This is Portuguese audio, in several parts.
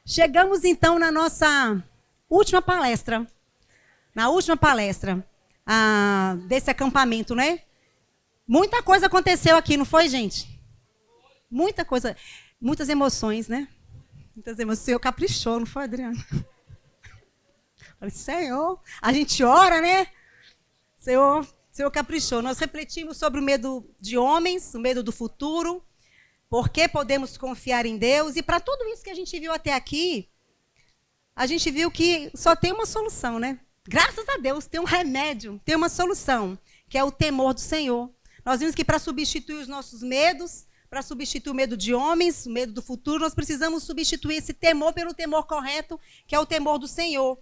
Chegamos então na nossa última palestra. Na última palestra desse acampamento, né? Muita coisa aconteceu aqui, não foi, gente? Muita coisa, muitas emoções, né? Muitas emoções. O Senhor caprichou, não foi, Adriana? Falei, Senhor, a gente ora, né? Senhor caprichou. Nós refletimos sobre o medo de homens, o medo do futuro, por que podemos confiar em Deus. E para tudo isso que a gente viu até aqui, a gente viu que só tem uma solução, né? Graças a Deus, tem um remédio, tem uma solução, que é o temor do Senhor. Nós vimos que para substituir os nossos medos, para substituir o medo de homens, o medo do futuro, nós precisamos substituir esse temor pelo temor correto, que é o temor do Senhor.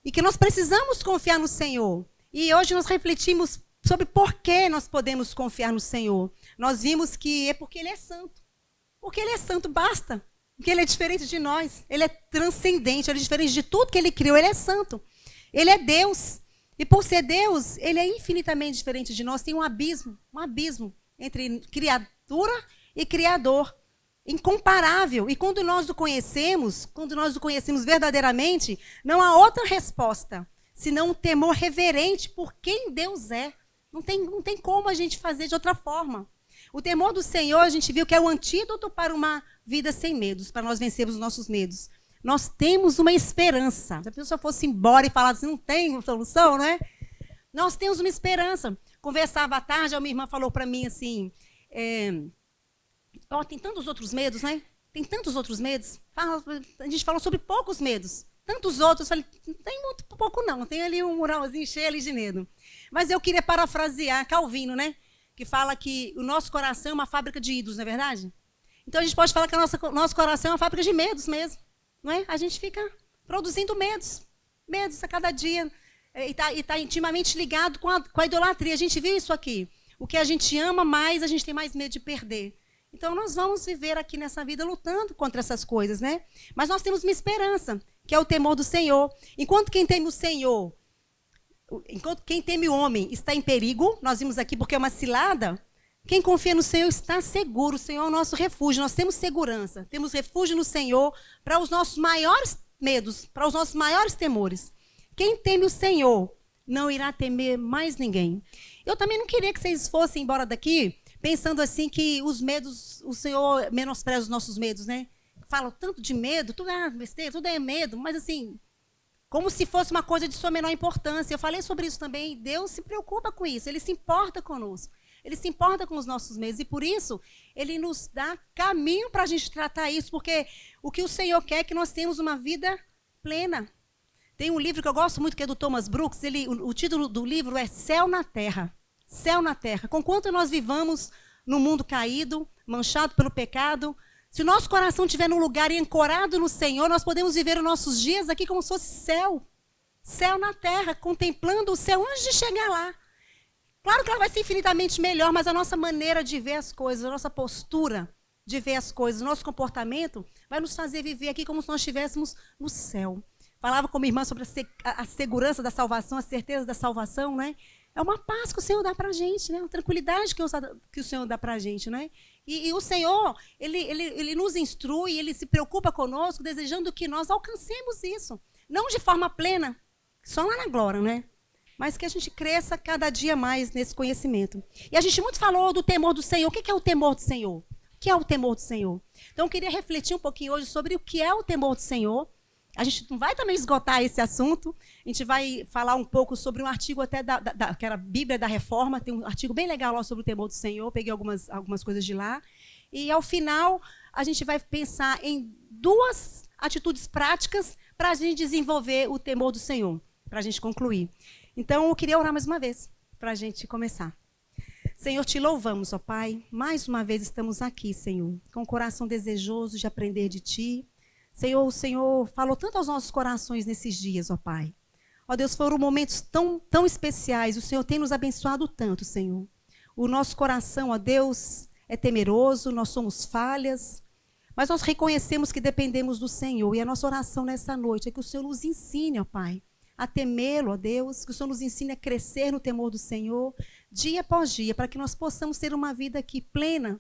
E que nós precisamos confiar no Senhor. E hoje nós refletimos sobre por que nós podemos confiar no Senhor. Nós vimos que é porque Ele é santo. Porque Ele é santo, basta. Porque Ele é diferente de nós. Ele é transcendente, Ele é diferente de tudo que Ele criou. Ele é santo. Ele é Deus. E por ser Deus, Ele é infinitamente diferente de nós. Tem um abismo entre criatura e Criador. Incomparável. E quando nós o conhecemos verdadeiramente, não há outra resposta, senão um temor reverente por quem Deus é. Não tem como a gente fazer de outra forma. O temor do Senhor, a gente viu que é o antídoto para uma vida sem medos, para nós vencermos os nossos medos. Nós temos uma esperança. Se a pessoa fosse embora e falasse assim, não tem solução, né? Nós temos uma esperança. Conversava à tarde, a minha irmã falou para mim assim, tem tantos outros medos, né? Tem tantos outros medos. A gente falou sobre poucos medos. Tantos outros. Falei, não tem muito pouco não. Tem ali um muralzinho cheio ali de medo. Mas eu queria parafrasear Calvino, né? Que fala que o nosso coração é uma fábrica de ídolos, não é verdade? Então a gente pode falar que o nosso coração é uma fábrica de medos mesmo. Não é? A gente fica produzindo medos a cada dia, e está intimamente ligado com a idolatria. A gente viu isso aqui. O que a gente ama mais, a gente tem mais medo de perder. Então nós vamos viver aqui nessa vida lutando contra essas coisas, né? Mas nós temos uma esperança, que é o temor do Senhor. Enquanto quem teme o Senhor, enquanto quem teme o homem está em perigo, nós vimos aqui porque é uma cilada, quem confia no Senhor está seguro. O Senhor é o nosso refúgio. Nós temos segurança. Temos refúgio no Senhor para os nossos maiores medos, para os nossos maiores temores. Quem teme o Senhor não irá temer mais ninguém. Eu também não queria que vocês fossem embora daqui pensando assim que os medos, o Senhor menospreza os nossos medos, né? Falam tanto de medo, tudo é besteira, tudo é medo, mas assim, como se fosse uma coisa de sua menor importância. Eu falei sobre isso também. Deus se preocupa com isso, Ele se importa conosco. Ele se importa com os nossos medos e, por isso, Ele nos dá caminho para a gente tratar isso, porque o que o Senhor quer é que nós tenhamos uma vida plena. Tem um livro que eu gosto muito, que é do Thomas Brooks. O título do livro é Céu na Terra. Céu na Terra. Conquanto nós vivamos num mundo caído, manchado pelo pecado, se o nosso coração estiver num lugar e ancorado no Senhor, nós podemos viver os nossos dias aqui como se fosse céu. Céu na terra, contemplando o céu antes de chegar lá. Claro que ela vai ser infinitamente melhor, mas a nossa maneira de ver as coisas, a nossa postura de ver as coisas, o nosso comportamento, vai nos fazer viver aqui como se nós estivéssemos no céu. Falava com minha irmã sobre a segurança da salvação, a certeza da salvação, né? É uma paz que o Senhor dá para a gente, né? Uma tranquilidade que o Senhor dá para a gente, né? E o Senhor, ele nos instrui, Ele se preocupa conosco, desejando que nós alcancemos isso. Não de forma plena, só lá na glória, né? Mas que a gente cresça cada dia mais nesse conhecimento. E a gente muito falou do temor do Senhor. O que é o temor do Senhor? O que é o temor do Senhor? Então, eu queria refletir um pouquinho hoje sobre o que é o temor do Senhor. A gente não vai também esgotar esse assunto. A gente vai falar um pouco sobre um artigo até que era a Bíblia da Reforma. Tem um artigo bem legal lá sobre o temor do Senhor. Peguei algumas coisas de lá. E, ao final, a gente vai pensar em 2 atitudes práticas para a gente desenvolver o temor do Senhor, para a gente concluir. Então, eu queria orar mais uma vez, para a gente começar. Senhor, te louvamos, ó Pai. Mais uma vez estamos aqui, Senhor, com o coração desejoso de aprender de Ti. Senhor, o Senhor falou tanto aos nossos corações nesses dias, ó Pai. Ó Deus, foram momentos tão especiais. O Senhor tem nos abençoado tanto, Senhor. O nosso coração, ó Deus, é temeroso, nós somos falhas, mas nós reconhecemos que dependemos do Senhor. E a nossa oração nessa noite é que o Senhor nos ensine, ó Pai, a temê-lo, ó Deus, que o Senhor nos ensine a crescer no temor do Senhor, dia após dia, para que nós possamos ter uma vida aqui plena,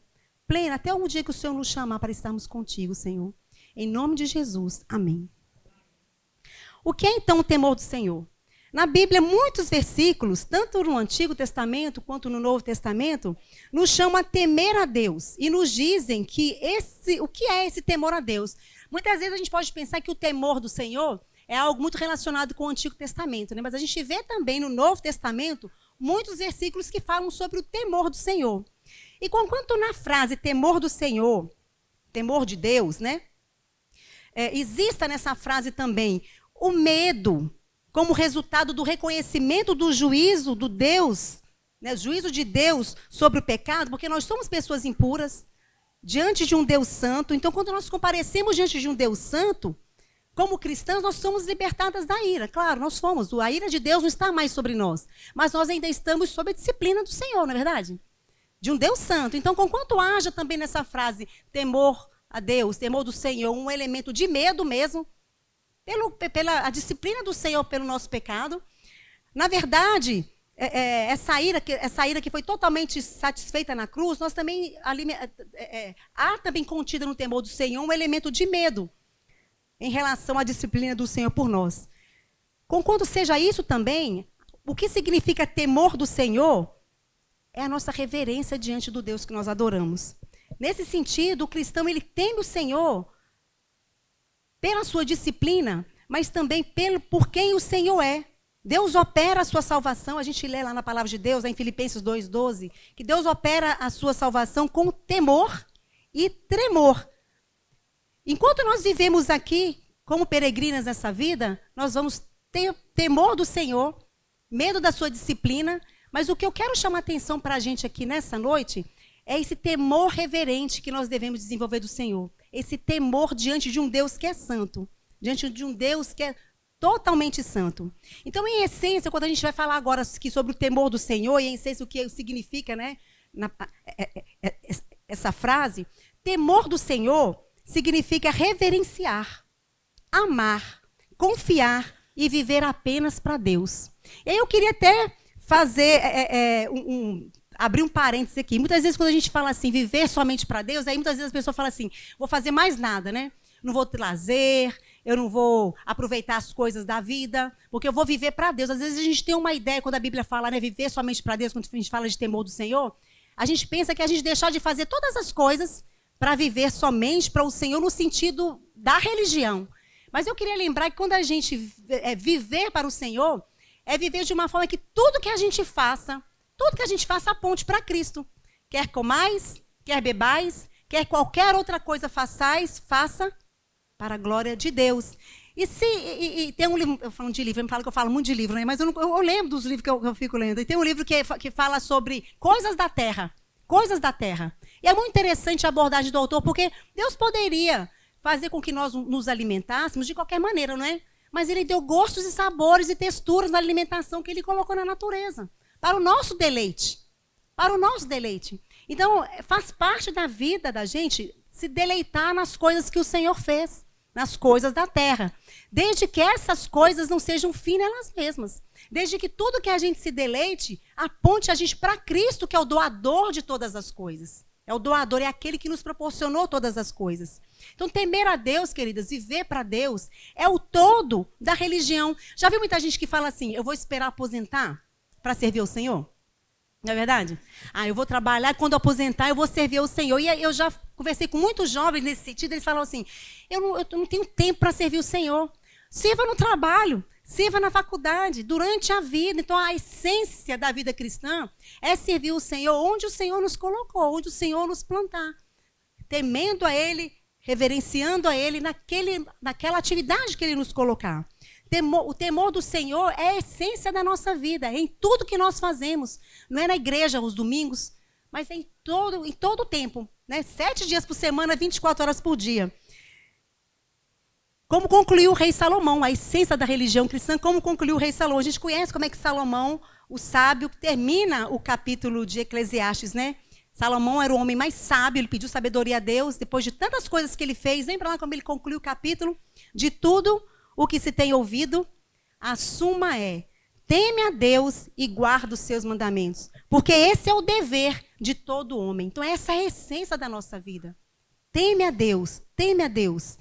até um dia que o Senhor nos chamar para estarmos contigo, Senhor. Em nome de Jesus. Amém. O que é então o temor do Senhor? Na Bíblia, muitos versículos, tanto no Antigo Testamento quanto no Novo Testamento, nos chamam a temer a Deus e nos dizem que o que é esse temor a Deus. Muitas vezes a gente pode pensar que o temor do Senhor é algo muito relacionado com o Antigo Testamento, né? Mas a gente vê também no Novo Testamento muitos versículos que falam sobre o temor do Senhor. E conquanto na frase temor do Senhor, temor de Deus, né? Exista nessa frase também o medo, como resultado do reconhecimento do juízo do Deus, né, juízo de Deus sobre o pecado, porque nós somos pessoas impuras diante de um Deus santo. Então, quando nós comparecemos diante de um Deus santo, como cristãos, nós somos libertadas da ira. Claro, nós fomos. A ira de Deus não está mais sobre nós, mas nós ainda estamos sob a disciplina do Senhor, não é verdade? De um Deus santo. Então, conquanto haja também nessa frase temor a Deus, temor do Senhor, um elemento de medo mesmo, pela a disciplina do Senhor pelo nosso pecado. Na verdade, essa ira que foi totalmente satisfeita na cruz, nós também há também contida no temor do Senhor um elemento de medo em relação à disciplina do Senhor por nós. Conquanto seja isso também, o que significa temor do Senhor é a nossa reverência diante do Deus que nós adoramos. Nesse sentido, o cristão ele teme o Senhor pela sua disciplina, mas também por quem o Senhor é. Deus opera a sua salvação, a gente lê lá na palavra de Deus, em Filipenses 2,12, que Deus opera a sua salvação com temor e tremor. Enquanto nós vivemos aqui como peregrinas nessa vida, nós vamos ter temor do Senhor, medo da sua disciplina, mas o que eu quero chamar a atenção para a gente aqui nessa noite é esse temor reverente que nós devemos desenvolver do Senhor. Esse temor diante de um Deus que é santo, diante de um Deus que é totalmente santo. Então, em essência, quando a gente vai falar agora aqui sobre o temor do Senhor, e em essência o que significa, né, essa frase, temor do Senhor significa reverenciar, amar, confiar e viver apenas para Deus. E aí eu queria até fazer abrir um parênteses aqui. Muitas vezes quando a gente fala assim, viver somente para Deus, aí muitas vezes as pessoas falam assim, vou fazer mais nada, né? Não vou ter lazer, eu não vou aproveitar as coisas da vida, porque eu vou viver para Deus. Às vezes a gente tem uma ideia, quando a Bíblia fala, né, viver somente para Deus, quando a gente fala de temor do Senhor, a gente pensa que a gente deixar de fazer todas as coisas para viver somente para o Senhor no sentido da religião. Mas eu queria lembrar que quando a gente viver para o Senhor, é viver de uma forma que tudo que a gente faça aponte para Cristo. Quer comais, quer bebais, quer qualquer outra coisa façais, faça para a glória de Deus. E tem um livro, eu falo de livro, me fala que eu falo muito de livro, né? Mas eu lembro dos livros que eu fico lendo. E tem um livro que fala sobre coisas da terra. Coisas da terra. E é muito interessante a abordagem do autor, porque Deus poderia fazer com que nós nos alimentássemos de qualquer maneira, não é? Mas ele deu gostos e sabores e texturas na alimentação que ele colocou na natureza. Para o nosso deleite. Para o nosso deleite. Então, faz parte da vida da gente se deleitar nas coisas que o Senhor fez, nas coisas da terra. Desde que essas coisas não sejam fim nelas mesmas. Desde que tudo que a gente se deleite aponte a gente para Cristo, que é o doador de todas as coisas. É o doador, é aquele que nos proporcionou todas as coisas. Então, temer a Deus, queridas, viver para Deus, é o todo da religião. Já viu muita gente que fala assim, eu vou esperar aposentar para servir o Senhor? Não é verdade? Eu vou trabalhar, quando eu aposentar, eu vou servir o Senhor. E eu já conversei com muitos jovens nesse sentido, eles falam assim, eu não tenho tempo para servir o Senhor. Sirva no trabalho, sirva na faculdade, durante a vida. Então, a essência da vida cristã é servir o Senhor onde o Senhor nos colocou, onde o Senhor nos plantar. Temendo a Ele, reverenciando a Ele naquela atividade que Ele nos colocar. O temor do Senhor é a essência da nossa vida, é em tudo que nós fazemos. Não é na igreja, os domingos, mas é em todo o tempo. Né? 7 dias por semana, 24 horas por dia. Como concluiu o rei Salomão, a essência da religião cristã, como concluiu o rei Salomão. A gente conhece como é que Salomão, o sábio, termina o capítulo de Eclesiastes, né? Salomão era o homem mais sábio, ele pediu sabedoria a Deus, depois de tantas coisas que ele fez. Lembra lá como ele concluiu o capítulo? De tudo o que se tem ouvido, a suma é, teme a Deus e guarda os seus mandamentos, porque esse é o dever de todo homem. Então essa é a essência da nossa vida. Teme a Deus, teme a Deus.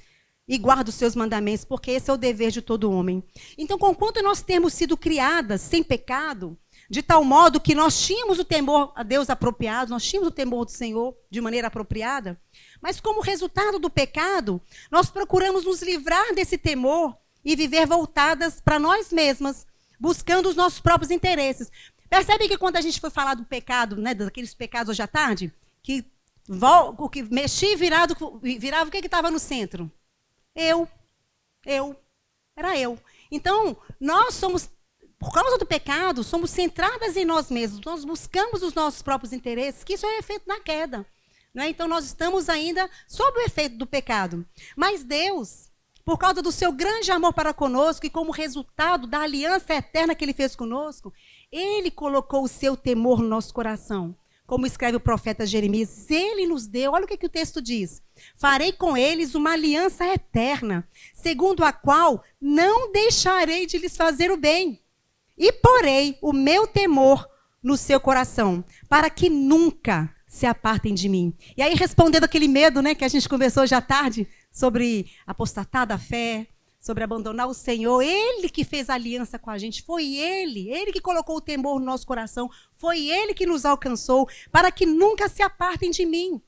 e guarda os seus mandamentos, porque esse é o dever de todo homem. Então, conquanto nós temos sido criadas sem pecado, de tal modo que nós tínhamos o temor a Deus apropriado, nós tínhamos o temor do Senhor de maneira apropriada, mas como resultado do pecado, nós procuramos nos livrar desse temor e viver voltadas para nós mesmas, buscando os nossos próprios interesses. Percebe que quando a gente foi falar do pecado, né, daqueles pecados hoje à tarde, que o que mexia e virava o que estava no centro? Era eu. Então, nós somos, por causa do pecado, somos centradas em nós mesmos. Nós buscamos os nossos próprios interesses, que isso é o efeito da queda. Né? Então, nós estamos ainda sob o efeito do pecado. Mas Deus, por causa do seu grande amor para conosco e como resultado da aliança eterna que Ele fez conosco, Ele colocou o seu temor no nosso coração. Como escreve o profeta Jeremias, Ele nos deu, olha o que o texto diz. Farei com eles uma aliança eterna, segundo a qual não deixarei de lhes fazer o bem. E porei o meu temor no seu coração, para que nunca se apartem de mim. E aí, respondendo aquele medo, né, que a gente conversou hoje à tarde, sobre apostatar da fé, sobre abandonar o Senhor, Ele que fez aliança com a gente, foi Ele que colocou o temor no nosso coração, foi Ele que nos alcançou, para que nunca se apartem de mim,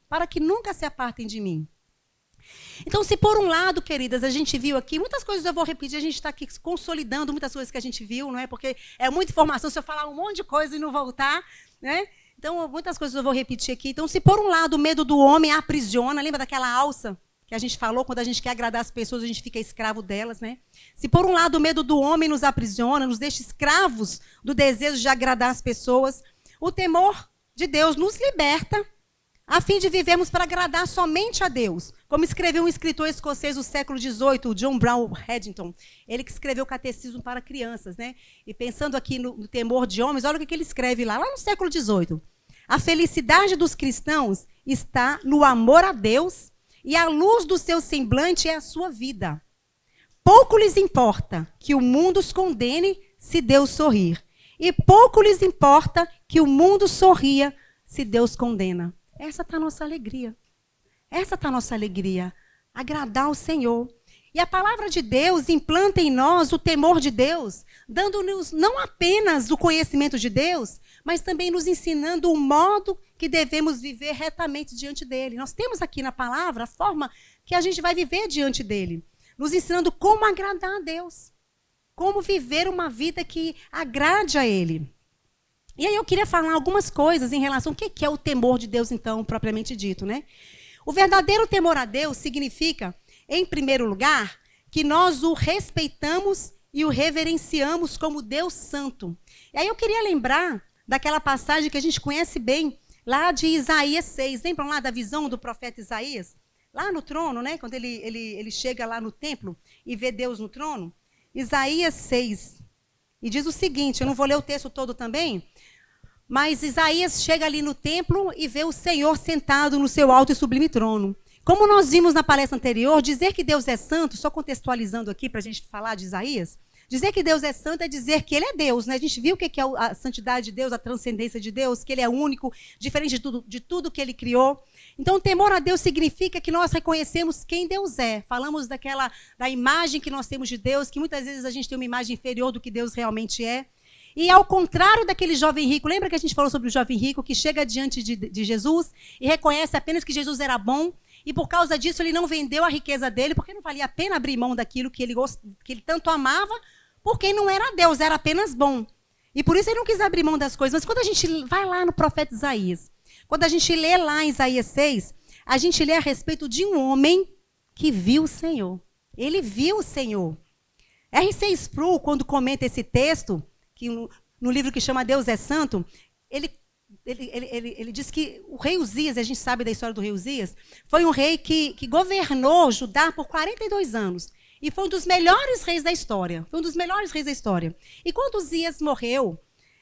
Então, se por um lado, queridas, a gente viu aqui, muitas coisas eu vou repetir, a gente está aqui consolidando muitas coisas que a gente viu, não é? Porque é muita informação, se eu falar um monte de coisa e não voltar, né? Então, muitas coisas eu vou repetir aqui. Então, se por um lado o medo do homem aprisiona, lembra daquela alça que a gente falou, quando a gente quer agradar as pessoas, a gente fica escravo delas, né? Se por um lado o medo do homem nos aprisiona, nos deixa escravos do desejo de agradar as pessoas, o temor de Deus nos liberta, a fim de vivermos para agradar somente a Deus. Como escreveu um escritor escocês do século XVIII, o John Brown Haddington, ele que escreveu o Catecismo para Crianças, né? E pensando aqui no temor de homens, olha o que ele escreve lá no século XVIII. A felicidade dos cristãos está no amor a Deus e a luz do seu semblante é a sua vida. Pouco lhes importa que o mundo os condene se Deus sorrir. E pouco lhes importa que o mundo sorria se Deus condena. Essa está a nossa alegria. Agradar o Senhor. E a palavra de Deus implanta em nós o temor de Deus, dando-nos não apenas o conhecimento de Deus, mas também nos ensinando o modo que devemos viver retamente diante dele. Nós temos aqui na palavra a forma que a gente vai viver diante dele, nos ensinando como agradar a Deus, como viver uma vida que agrade a ele. E aí eu queria falar algumas coisas em relação ao que é o temor de Deus, então, propriamente dito, né? O verdadeiro temor a Deus significa, em primeiro lugar, que nós o respeitamos e o reverenciamos como Deus Santo. E aí eu queria lembrar daquela passagem que a gente conhece bem, lá de Isaías 6. Lembram lá da visão do profeta Isaías? Lá no trono, né? Quando ele chega lá no templo e vê Deus no trono. Isaías 6. E diz o seguinte, eu não vou ler o texto todo também, mas Isaías chega ali no templo e vê o Senhor sentado no seu alto e sublime trono. Como nós vimos na palestra anterior, dizer que Deus é santo, só contextualizando aqui para a gente falar de Isaías, dizer que Deus é santo é dizer que Ele é Deus, né? A gente viu o que é a santidade de Deus, a transcendência de Deus, que Ele é único, diferente de tudo que Ele criou. Então, o temor a Deus significa que nós reconhecemos quem Deus é. Falamos da imagem que nós temos de Deus, que muitas vezes a gente tem uma imagem inferior do que Deus realmente é. E ao contrário daquele jovem rico, lembra que a gente falou sobre o jovem rico que chega diante de Jesus e reconhece apenas que Jesus era bom, e por causa disso ele não vendeu a riqueza dele, porque não valia a pena abrir mão daquilo que ele tanto amava, porque não era Deus, era apenas bom. E por isso ele não quis abrir mão das coisas. Mas quando a gente vai lá no profeta Isaías, quando a gente lê lá em Isaías 6, a gente lê a respeito de um homem que viu o Senhor. Ele viu o Senhor. R.C. Sproul, quando comenta esse texto, que no livro que chama Deus é Santo, ele diz que o rei Uzias, a gente sabe da história do rei Uzias, foi um rei que governou Judá por 42 anos. E foi um dos melhores reis da história. E quando Uzias morreu,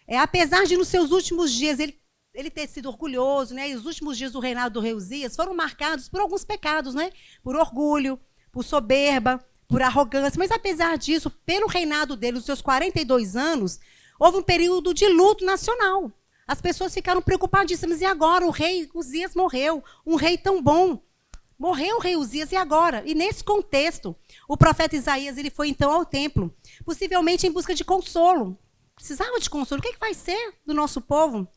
apesar de nos seus últimos dias ele ter sido orgulhoso, né? E os últimos dias do reinado do rei Uzias foram marcados por alguns pecados, né? Por orgulho, por soberba, por arrogância. Mas apesar disso, pelo reinado dele, os seus 42 anos, houve um período de luto nacional. As pessoas ficaram preocupadíssimas. E agora o rei Uzias morreu, um rei tão bom. Morreu o rei Uzias, e agora? E nesse contexto, o profeta Isaías ele foi então ao templo, possivelmente em busca de consolo. Precisava de consolo. O que vai ser do nosso povo?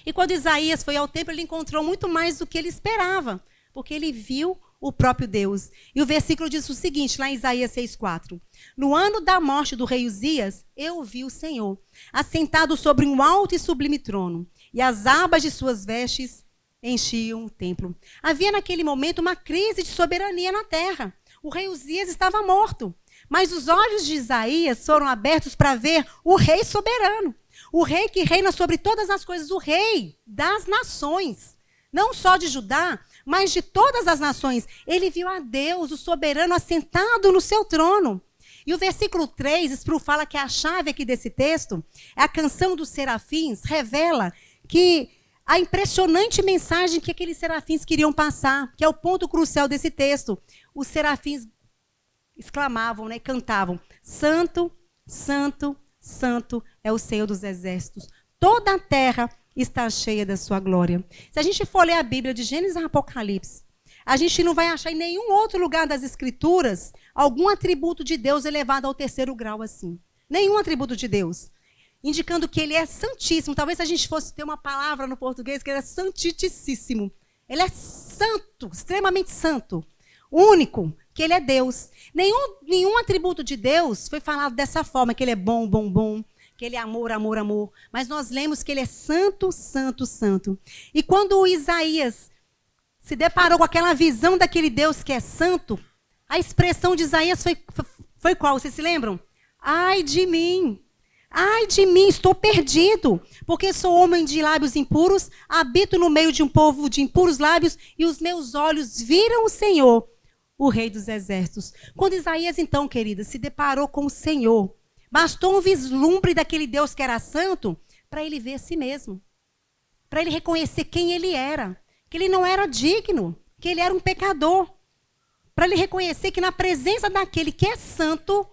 E quando Isaías foi ao templo, ele encontrou muito mais do que ele esperava, porque ele viu o próprio Deus. E o versículo diz o seguinte, lá em Isaías 6,4. No ano da morte do rei Uzias, eu vi o Senhor, assentado sobre um alto e sublime trono, e as abas de suas vestes enchiam o templo. Havia naquele momento uma crise de soberania na terra. O rei Uzias estava morto, mas os olhos de Isaías foram abertos para ver o rei soberano, o rei que reina sobre todas as coisas, o rei das nações, não só de Judá, mas de todas as nações. Ele viu a Deus, o soberano, assentado no seu trono. E o versículo 3, fala que a chave aqui desse texto, é a canção dos serafins, revela que a impressionante mensagem que aqueles serafins queriam passar, que é o ponto crucial desse texto. Os serafins exclamavam, né, cantavam, Santo, Santo, Santo é o Senhor dos exércitos. Toda a terra está cheia da sua glória. Se a gente for ler a Bíblia de Gênesis a Apocalipse, a gente não vai achar em nenhum outro lugar das Escrituras algum atributo de Deus elevado ao terceiro grau assim. Nenhum atributo de Deus. Indicando que ele é santíssimo. Talvez se a gente fosse ter uma palavra no português que ele é santitíssimo. Ele é santo, extremamente santo. Único, que ele é Deus. Nenhum atributo de Deus foi falado dessa forma, que ele é bom, bom, bom, que ele é amor, amor, amor. Mas nós lemos que ele é santo, santo, santo. E quando o Isaías se deparou com aquela visão daquele Deus que é santo, a expressão de Isaías foi qual? Vocês se lembram? Ai de mim, estou perdido, porque sou homem de lábios impuros, habito no meio de um povo de impuros lábios, e os meus olhos viram o Senhor, o Rei dos Exércitos. Quando Isaías, então, querida, se deparou com o Senhor, bastou um vislumbre daquele Deus que era santo para ele ver a si mesmo, para ele reconhecer quem ele era, que ele não era digno, que ele era um pecador, para ele reconhecer que na presença daquele que é santo,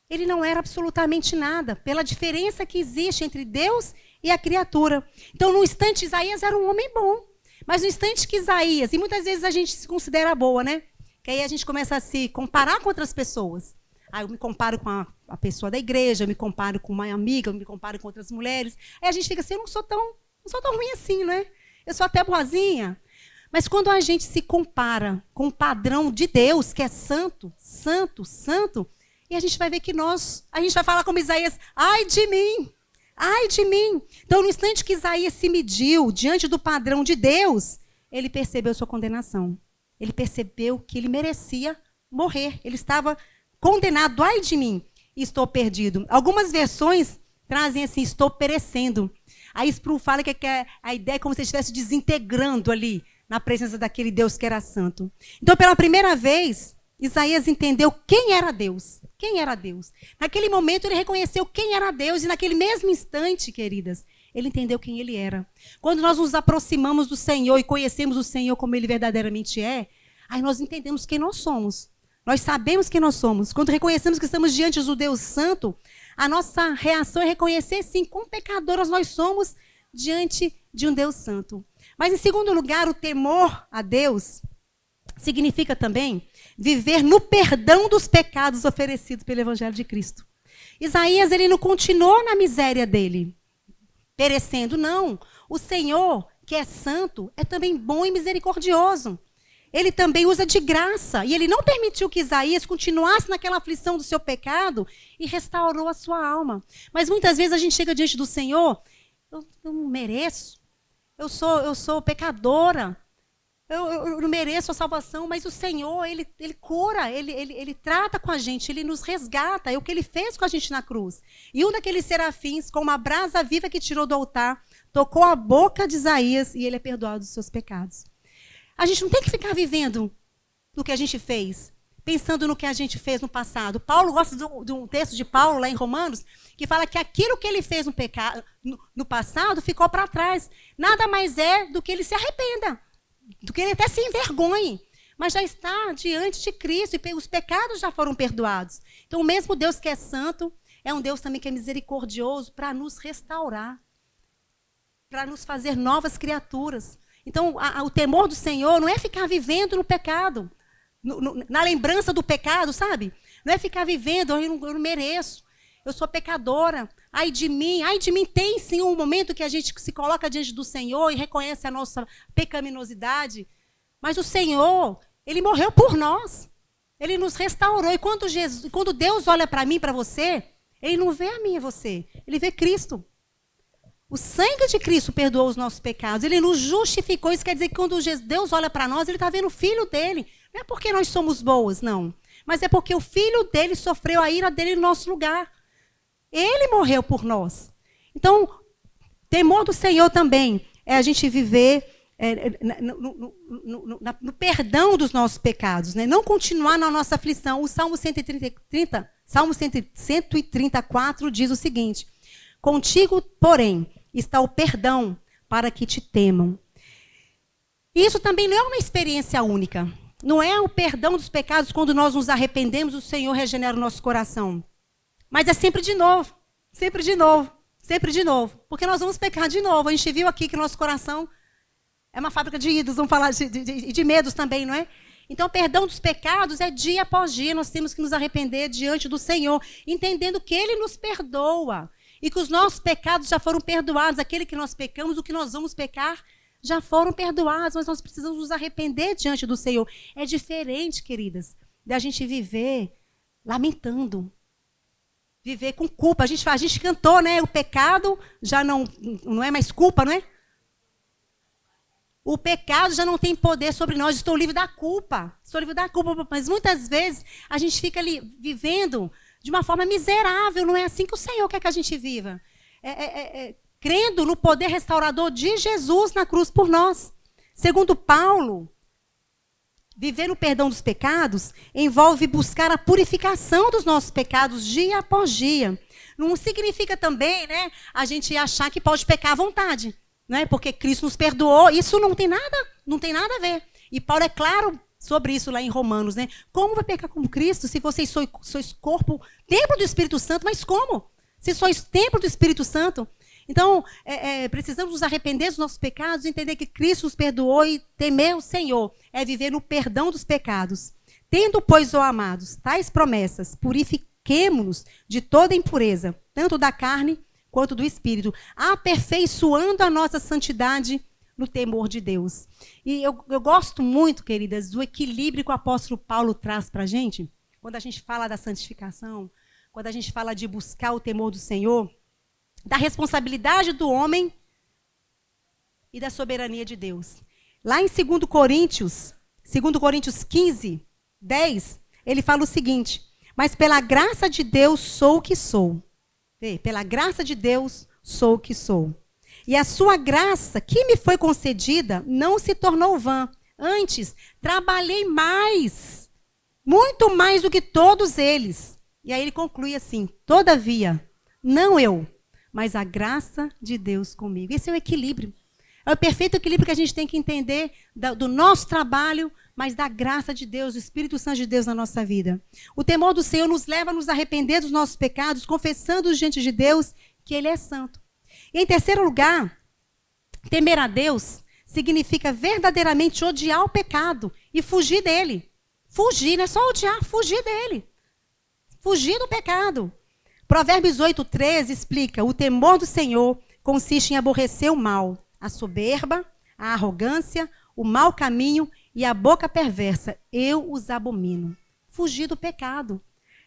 ele não era absolutamente nada, pela diferença que existe entre Deus e a criatura. Então, no instante, Isaías era um homem bom. Mas no instante que Isaías, e muitas vezes a gente se considera boa, né? Que aí a gente começa a se comparar com outras pessoas. Aí eu me comparo com a pessoa da igreja, eu me comparo com uma amiga, eu me comparo com outras mulheres. Aí a gente fica assim, eu não sou tão ruim assim, né? Eu sou até boazinha. Mas quando a gente se compara com o padrão de Deus, que é santo, santo, santo, e a gente vai ver que a gente vai falar como Isaías, ai de mim, ai de mim. Então, no instante que Isaías se mediu diante do padrão de Deus, ele percebeu sua condenação. Ele percebeu que ele merecia morrer. Ele estava condenado, ai de mim, estou perdido. Algumas versões trazem assim, estou perecendo. Aí Spru fala que a ideia é como se ele estivesse desintegrando ali, na presença daquele Deus que era santo. Então, pela primeira vez, Isaías entendeu quem era Deus. Quem era Deus? Naquele momento, ele reconheceu quem era Deus. E naquele mesmo instante, queridas, ele entendeu quem ele era. Quando nós nos aproximamos do Senhor e conhecemos o Senhor como ele verdadeiramente é, aí nós entendemos quem nós somos. Nós sabemos quem nós somos. Quando reconhecemos que estamos diante do Deus Santo, a nossa reação é reconhecer, sim, quão pecadoras nós somos diante de um Deus Santo. Mas, em segundo lugar, o temor a Deus significa também viver no perdão dos pecados oferecidos pelo Evangelho de Cristo. Isaías, ele não continuou na miséria dele, perecendo, não. O Senhor, que é santo, é também bom e misericordioso. Ele também usa de graça. E ele não permitiu que Isaías continuasse naquela aflição do seu pecado e restaurou a sua alma. Mas muitas vezes a gente chega diante do Senhor, eu não mereço, eu sou pecadora, eu não mereço a salvação, mas o Senhor, ele cura, ele trata com a gente, ele nos resgata. É o que ele fez com a gente na cruz. E um daqueles serafins, com uma brasa viva que tirou do altar, tocou a boca de Isaías e ele é perdoado dos seus pecados. A gente não tem que ficar vivendo no que a gente fez, pensando no que a gente fez no passado. Paulo gosta de um texto de Paulo, lá em Romanos, que fala que aquilo que ele fez no passado ficou para trás. Nada mais é do que ele se arrependa, do que ele até se envergonhe, mas já está diante de Cristo e os pecados já foram perdoados. Então, o mesmo Deus que é santo é um Deus também que é misericordioso para nos restaurar, para nos fazer novas criaturas. Então, o temor do Senhor não é ficar vivendo no pecado, na lembrança do pecado, sabe? Não é ficar vivendo, eu não mereço, eu sou pecadora, ai de mim. Tem sim um momento que a gente se coloca diante do Senhor e reconhece a nossa pecaminosidade, mas o Senhor, Ele morreu por nós, Ele nos restaurou. E quando Deus olha para mim, para você, Ele não vê a mim e você, Ele vê Cristo. O sangue de Cristo perdoou os nossos pecados, Ele nos justificou. Isso quer dizer que quando Deus olha para nós, Ele está vendo o Filho dEle. Não é porque nós somos boas, não. Mas é porque o Filho dEle sofreu a ira dEle no nosso lugar. Ele morreu por nós. Então, temor do Senhor também é a gente viver no perdão dos nossos pecados, né? Não continuar na nossa aflição. O Salmo 134 diz o seguinte: contigo, porém, está o perdão para que te temam. Isso também não é uma experiência única. Não é o perdão dos pecados quando nós nos arrependemos, o Senhor regenera o nosso coração. Mas é sempre de novo, sempre de novo, sempre de novo. Porque nós vamos pecar de novo. A gente viu aqui que nosso coração é uma fábrica de ídolos, vamos falar de medos também, não é? Então, o perdão dos pecados é dia após dia. Nós temos que nos arrepender diante do Senhor, entendendo que Ele nos perdoa. E que os nossos pecados já foram perdoados. Aquele que nós pecamos, o que nós vamos pecar, já foram perdoados. Mas nós precisamos nos arrepender diante do Senhor. É diferente, queridas, da gente viver lamentando. Viver com culpa. A gente cantou, né? O pecado já não é mais culpa, não é? O pecado já não tem poder sobre nós. Estou livre da culpa. Estou livre da culpa. Mas muitas vezes a gente fica ali vivendo de uma forma miserável. Não é assim que o Senhor quer que a gente viva. Crendo no poder restaurador de Jesus na cruz por nós. Segundo Paulo, viver no perdão dos pecados envolve buscar a purificação dos nossos pecados dia após dia. Não significa também, né, a gente achar que pode pecar à vontade, né? Porque Cristo nos perdoou. Isso não tem nada a ver. E Paulo é claro sobre isso lá em Romanos, né? Como vai pecar como Cristo se vocês sois corpo, templo do Espírito Santo? Mas como? Se sois templo do Espírito Santo? Então, precisamos nos arrepender dos nossos pecados, entender que Cristo nos perdoou e temer o Senhor é viver no perdão dos pecados. Tendo, pois, ó amados, tais promessas, purifiquemo-nos de toda impureza, tanto da carne quanto do Espírito, aperfeiçoando a nossa santidade no temor de Deus. E eu gosto muito, queridas, do equilíbrio que o apóstolo Paulo traz para a gente, quando a gente fala da santificação, quando a gente fala de buscar o temor do Senhor, da responsabilidade do homem e da soberania de Deus. Lá em 2 Coríntios 15, 10, ele fala o seguinte: mas pela graça de Deus sou o que sou. Pela graça de Deus sou o que sou. E a sua graça que me foi concedida não se tornou vã. Antes, trabalhei mais, muito mais do que todos eles. E aí ele conclui assim: todavia, não eu, mas a graça de Deus comigo. Esse é o equilíbrio. É o perfeito equilíbrio que a gente tem que entender do nosso trabalho, mas da graça de Deus, do Espírito Santo de Deus na nossa vida. O temor do Senhor nos leva a nos arrepender dos nossos pecados, confessando diante de Deus que Ele é santo. E em terceiro lugar, temer a Deus significa verdadeiramente odiar o pecado e fugir dele. Fugir, não é só odiar, fugir dele. Fugir do pecado. Provérbios 8:13 explica: o temor do Senhor consiste em aborrecer o mal, a soberba, a arrogância, o mau caminho e a boca perversa. Eu os abomino. Fugir do pecado.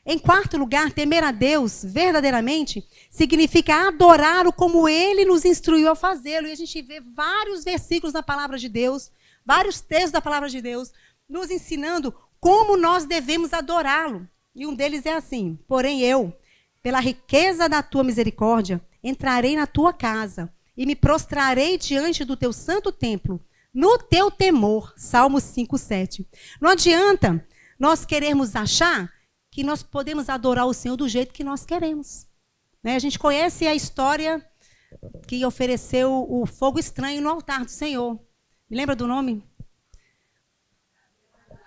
Em quarto lugar, temer a Deus verdadeiramente significa adorá-lo como Ele nos instruiu a fazê-lo. E a gente vê vários versículos na palavra de Deus, vários textos da palavra de Deus, nos ensinando como nós devemos adorá-lo. E um deles é assim: porém eu, pela riqueza da tua misericórdia, entrarei na tua casa e me prostrarei diante do teu santo templo, no teu temor. Salmos 5:7. Não adianta nós querermos achar que nós podemos adorar o Senhor do jeito que nós queremos. Né? A gente conhece a história que ofereceu o fogo estranho no altar do Senhor. Me lembra do nome?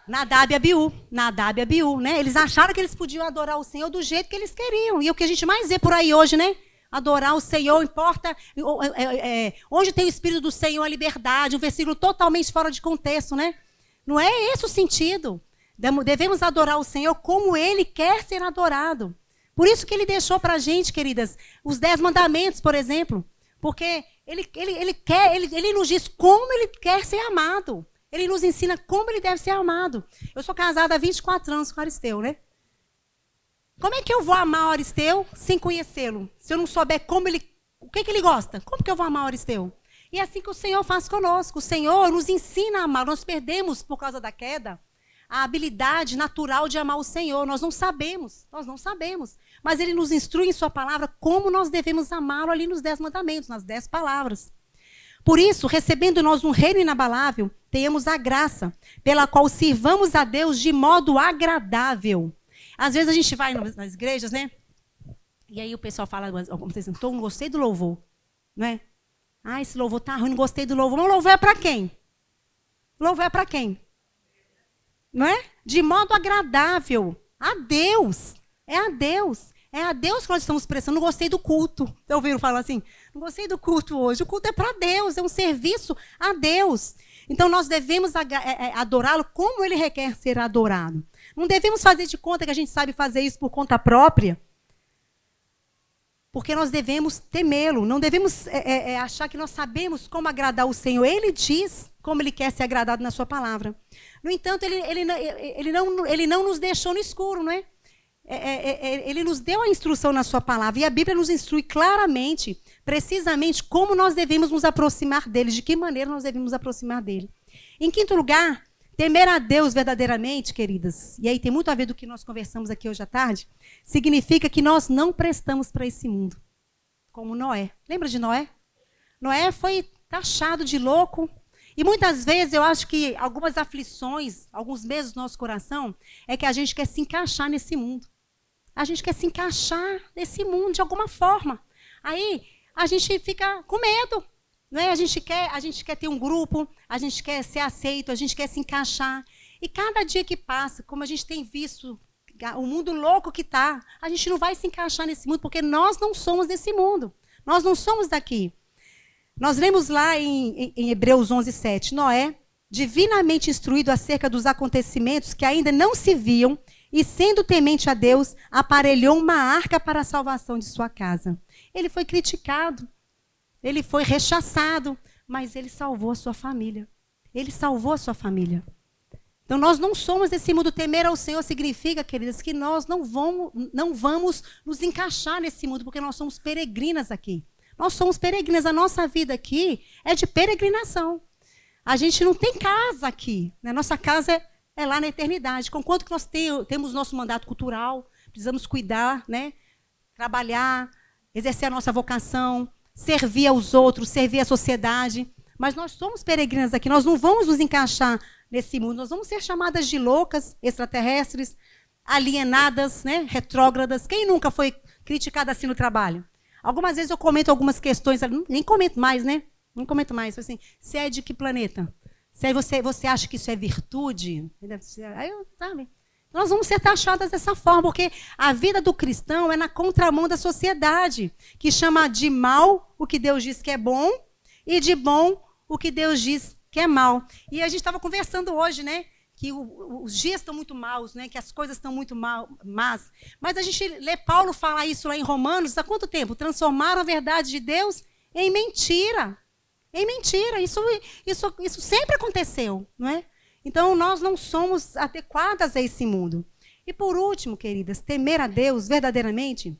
Nadab e Abiú. Nadab e Abiú, né? Eles acharam que eles podiam adorar o Senhor do jeito que eles queriam. E é o que a gente mais vê por aí hoje, né? Adorar o Senhor importa. Onde tem o Espírito do Senhor, a liberdade. Um versículo totalmente fora de contexto, né? Não é esse o sentido. Devemos adorar o Senhor como Ele quer ser adorado. Por isso que Ele deixou para a gente, queridas, os 10 mandamentos, por exemplo. Porque Ele nos diz como Ele quer ser amado. Ele nos ensina como Ele deve ser amado. Eu sou casada há 24 anos com o Aristeu, né? Como é que eu vou amar o Aristeu sem conhecê-lo? Se eu não souber o que ele gosta, como que eu vou amar o Aristeu? E é assim que o Senhor faz conosco. O Senhor nos ensina a amar. Nós perdemos, por causa da queda, a habilidade natural de amar o Senhor. Nós não sabemos. Mas Ele nos instrui em sua palavra como nós devemos amá-lo ali nos 10 mandamentos, nas 10 palavras. Por isso, recebendo nós um reino inabalável, tenhamos a graça pela qual sirvamos a Deus de modo agradável. Às vezes a gente vai nas igrejas, né? E aí o pessoal fala, vocês não gostei do louvor, não é? Ah, esse louvor tá ruim, não gostei do louvor. Mas o louvor é para quem? O louvor é para quem? Não é? De modo agradável. A Deus. É a Deus. É a Deus que nós estamos prestando. Não gostei do culto. Vocês ouviram falar assim? Não gostei do culto hoje. O culto é para Deus. É um serviço a Deus. Então nós devemos adorá-lo como Ele requer ser adorado. Não devemos fazer de conta que a gente sabe fazer isso por conta própria. Porque nós devemos temê-lo. Não devemos achar que nós sabemos como agradar o Senhor. Ele diz como Ele quer ser agradado na sua palavra. No entanto, Ele não nos deixou no escuro, não é? Ele nos deu a instrução na sua palavra. E a Bíblia nos instrui claramente, precisamente, como nós devemos nos aproximar dele. De que maneira nós devemos nos aproximar dele. Em quinto lugar, temer a Deus verdadeiramente, queridas, e aí tem muito a ver do que nós conversamos aqui hoje à tarde, significa que nós não prestamos para esse mundo. Como Noé. Lembra de Noé? Noé foi taxado de louco. E muitas vezes eu acho que algumas aflições, alguns medos do nosso coração, é que a gente quer se encaixar nesse mundo. A gente quer se encaixar nesse mundo de alguma forma. Aí a gente fica com medo. Não é? A gente quer ter um grupo, a gente quer ser aceito, a gente quer se encaixar. E cada dia que passa, como a gente tem visto o mundo louco que está, a gente não vai se encaixar nesse mundo, porque nós não somos desse mundo. Nós não somos daqui. Nós lemos lá em Hebreus 11:7, Noé, divinamente instruído acerca dos acontecimentos que ainda não se viam, e sendo temente a Deus, aparelhou uma arca para a salvação de sua casa. Ele foi criticado. Ele foi rechaçado, mas ele salvou a sua família. Ele salvou a sua família. Então, nós não somos desse mundo. Temer ao Senhor significa, queridas, que nós não vamos nos encaixar nesse mundo, porque nós somos peregrinas aqui. Nós somos peregrinas. A nossa vida aqui é de peregrinação. A gente não tem casa aqui. Né? Nossa casa é lá na eternidade. Conquanto que nós temos nosso mandato cultural, precisamos cuidar, né? Trabalhar, exercer a nossa vocação, servir aos outros, servir a sociedade. Mas nós somos peregrinas aqui, nós não vamos nos encaixar nesse mundo. Nós vamos ser chamadas de loucas, extraterrestres, alienadas, né? Retrógradas. Quem nunca foi criticado assim no trabalho? Algumas vezes eu comento algumas questões, nem comento mais, né? Não comento mais. Assim, você é de que planeta? Se aí você acha que isso é virtude? Aí eu, sabe? Nós vamos ser taxadas dessa forma, porque a vida do cristão é na contramão da sociedade, que chama de mal o que Deus diz que é bom e de bom o que Deus diz que é mal. E a gente estava conversando hoje, né, que os dias estão muito maus, né, que as coisas estão muito más. Mas a gente lê Paulo falar isso lá em Romanos há quanto tempo? Transformaram a verdade de Deus em mentira. Em mentira. Isso sempre aconteceu, não é? Então, nós não somos adequadas a esse mundo. E por último, queridas, temer a Deus verdadeiramente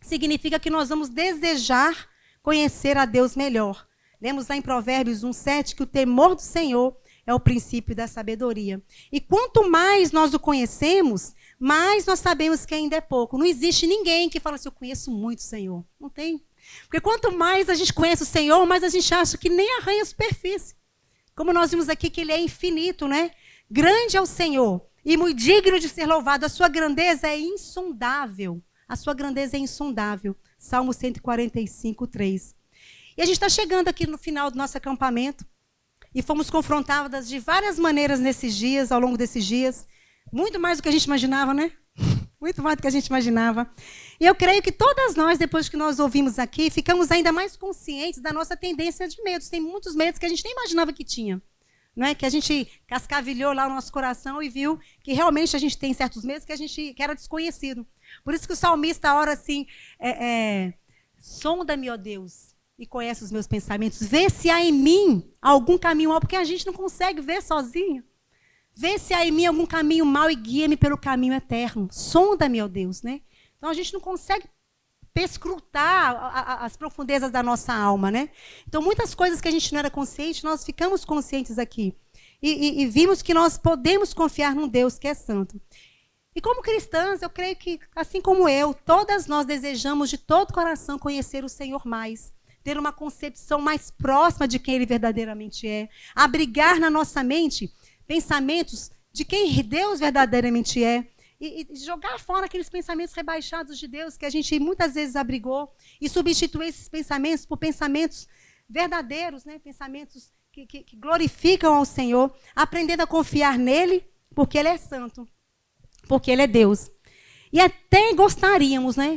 significa que nós vamos desejar conhecer a Deus melhor. Lemos lá em Provérbios 1:7 que o temor do Senhor é o princípio da sabedoria. E quanto mais nós o conhecemos, mais nós sabemos que ainda é pouco. Não existe ninguém que fala assim, eu conheço muito o Senhor. Não tem. Porque quanto mais a gente conhece o Senhor, mais a gente acha que nem arranha a superfície. Como nós vimos aqui que ele é infinito, né? Grande é o Senhor e muito digno de ser louvado. A sua grandeza é insondável. A sua grandeza é insondável. Salmo 145:3. E a gente está chegando aqui no final do nosso acampamento e fomos confrontadas de várias maneiras nesses dias, ao longo desses dias. Muito mais do que a gente imaginava, né? muito mais do que a gente imaginava. E eu creio que todas nós, depois que nós ouvimos aqui, ficamos ainda mais conscientes da nossa tendência de medos. Tem muitos medos que a gente nem imaginava que tinha. Não é? Que a gente cascavilhou lá o nosso coração e viu que realmente a gente tem certos medos que era desconhecido. Por isso que o salmista ora assim, sonda-me, ó Deus, e conhece os meus pensamentos. Vê se há em mim algum caminho mal, porque a gente não consegue ver sozinho. Vê se há em mim algum caminho mal e guia-me pelo caminho eterno. Sonda-me, ó Deus, né? Então a gente não consegue perscrutar as profundezas da nossa alma, né? Então muitas coisas que a gente não era consciente, nós ficamos conscientes aqui. E vimos que nós podemos confiar num Deus que é santo. E como cristãs, eu creio que, assim como eu, todas nós desejamos de todo coração conhecer o Senhor mais, ter uma concepção mais próxima de quem Ele verdadeiramente é, abrigar na nossa mente pensamentos de quem Deus verdadeiramente é, e jogar fora aqueles pensamentos rebaixados de Deus que a gente muitas vezes abrigou e substituir esses pensamentos por pensamentos verdadeiros, né? Pensamentos que glorificam ao Senhor, aprendendo a confiar nele, porque Ele é santo, porque Ele é Deus. E até gostaríamos, né?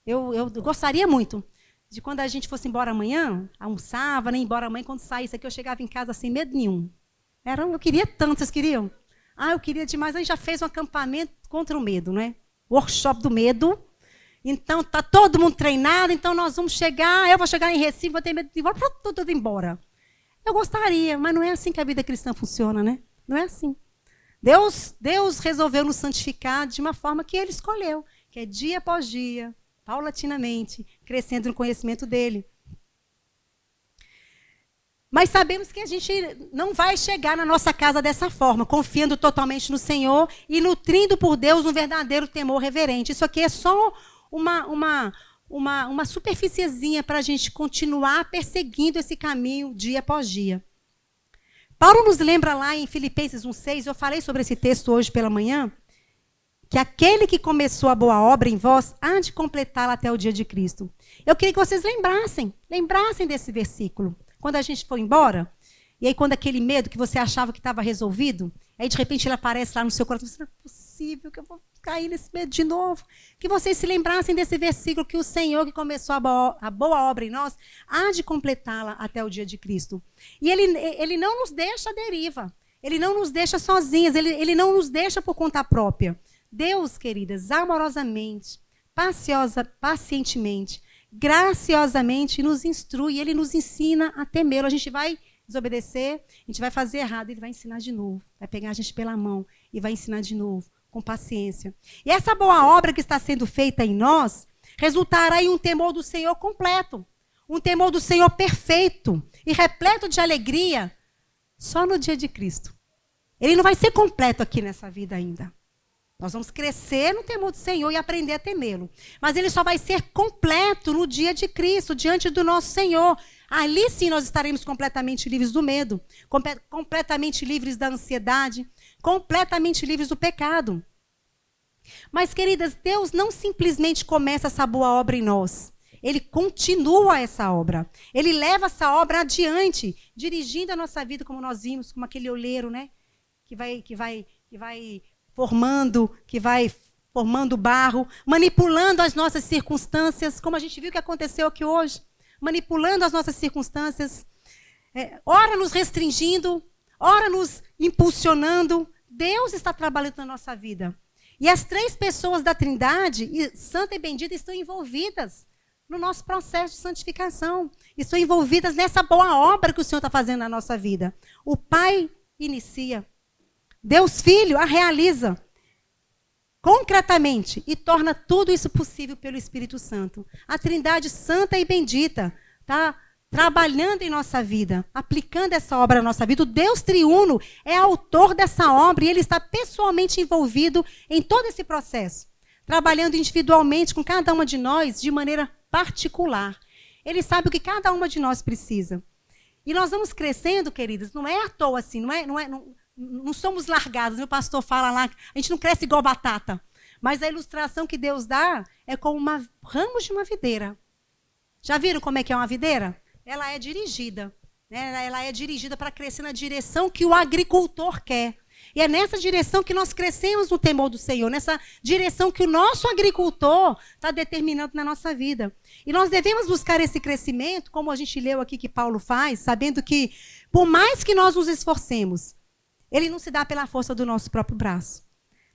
Eu gostaria muito de quando a gente fosse embora amanhã, almoçava, nem embora amanhã, quando saísse aqui, eu chegava em casa sem medo nenhum. Eu queria tanto, vocês queriam? Eu queria demais. A gente já fez um acampamento contra o medo, né? Workshop do medo. Então, está todo mundo treinado, então nós vamos chegar, eu vou chegar em Recife, vou ter medo de ir embora, tudo embora. Eu gostaria, mas não é assim que a vida cristã funciona, né? Não é assim. Deus resolveu nos santificar de uma forma que Ele escolheu, que é dia após dia, paulatinamente, crescendo no conhecimento dEle. Mas sabemos que a gente não vai chegar na nossa casa dessa forma, confiando totalmente no Senhor e nutrindo por Deus um verdadeiro temor reverente. Isso aqui é só uma superficiezinha para a gente continuar perseguindo esse caminho dia após dia. Paulo nos lembra lá em Filipenses 1,6, eu falei sobre esse texto hoje pela manhã, que aquele que começou a boa obra em vós há de completá-la até o dia de Cristo. Eu queria que vocês lembrassem desse versículo. Quando a gente foi embora, e aí quando aquele medo que você achava que estava resolvido, aí de repente ele aparece lá no seu coração, não é possível que eu vou cair nesse medo de novo. Que vocês se lembrassem desse versículo, que o Senhor que começou a boa obra em nós, há de completá-la até o dia de Cristo. E ele não nos deixa à deriva, Ele não nos deixa sozinhas, Ele não nos deixa por conta própria. Deus, queridas, amorosamente, pacientemente, graciosamente nos instrui, Ele nos ensina a temê-lo. A gente vai desobedecer, a gente vai fazer errado, Ele vai ensinar de novo, vai pegar a gente pela mão e vai ensinar de novo, com paciência. E essa boa obra que está sendo feita em nós, resultará em um temor do Senhor completo, um temor do Senhor perfeito e repleto de alegria, só no dia de Cristo. Ele não vai ser completo aqui nessa vida ainda. Nós vamos crescer no temor do Senhor e aprender a temê-lo. Mas ele só vai ser completo no dia de Cristo, diante do nosso Senhor. Ali sim nós estaremos completamente livres do medo, completamente livres da ansiedade, completamente livres do pecado. Mas, queridas, Deus não simplesmente começa essa boa obra em nós. Ele continua essa obra. Ele leva essa obra adiante, dirigindo a nossa vida, como nós vimos, como aquele oleiro, né? Que vai formando barro, manipulando as nossas circunstâncias, como a gente viu que aconteceu aqui hoje, manipulando as nossas circunstâncias, ora nos restringindo, ora nos impulsionando. Deus está trabalhando na nossa vida. E as três pessoas da Trindade, santa e bendita, estão envolvidas no nosso processo de santificação, estão envolvidas nessa boa obra que o Senhor está fazendo na nossa vida. O Pai inicia, Deus Filho a realiza concretamente e torna tudo isso possível pelo Espírito Santo. A Trindade santa e bendita está trabalhando em nossa vida, aplicando essa obra na nossa vida. O Deus triuno é autor dessa obra e Ele está pessoalmente envolvido em todo esse processo, trabalhando individualmente com cada uma de nós de maneira particular. Ele sabe o que cada uma de nós precisa. E nós vamos crescendo, queridas, não é à toa assim, não somos largados. Meu pastor fala lá, a gente não cresce igual batata. Mas a ilustração que Deus dá é como ramos de uma videira. Já viram como é que é uma videira? Ela é dirigida. Né? Ela é dirigida para crescer na direção que o agricultor quer. E é nessa direção que nós crescemos no temor do Senhor, nessa direção que o nosso agricultor está determinando na nossa vida. E nós devemos buscar esse crescimento, como a gente leu aqui que Paulo faz, sabendo que, por mais que nós nos esforcemos, ele não se dá pela força do nosso próprio braço.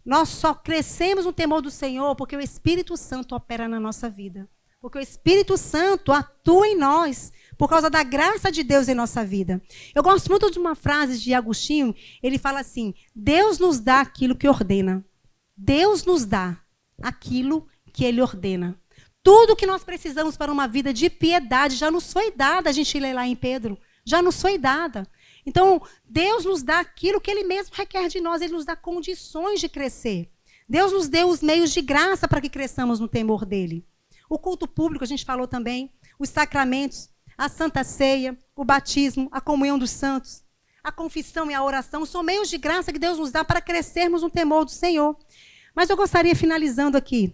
Nós só crescemos no temor do Senhor porque o Espírito Santo opera na nossa vida. Porque o Espírito Santo atua em nós, por causa da graça de Deus em nossa vida. Eu gosto muito de uma frase de Agostinho, ele fala assim: Deus nos dá aquilo que ordena. Deus nos dá aquilo que ele ordena. Tudo que nós precisamos para uma vida de piedade já nos foi dada, a gente lê lá em Pedro, já nos foi dada. Então, Deus nos dá aquilo que ele mesmo requer de nós, ele nos dá condições de crescer. Deus nos deu os meios de graça para que cresçamos no temor dele. O culto público, a gente falou também, os sacramentos, a Santa Ceia, o batismo, a comunhão dos santos, a confissão e a oração são meios de graça que Deus nos dá para crescermos no temor do Senhor. Mas eu gostaria, finalizando aqui,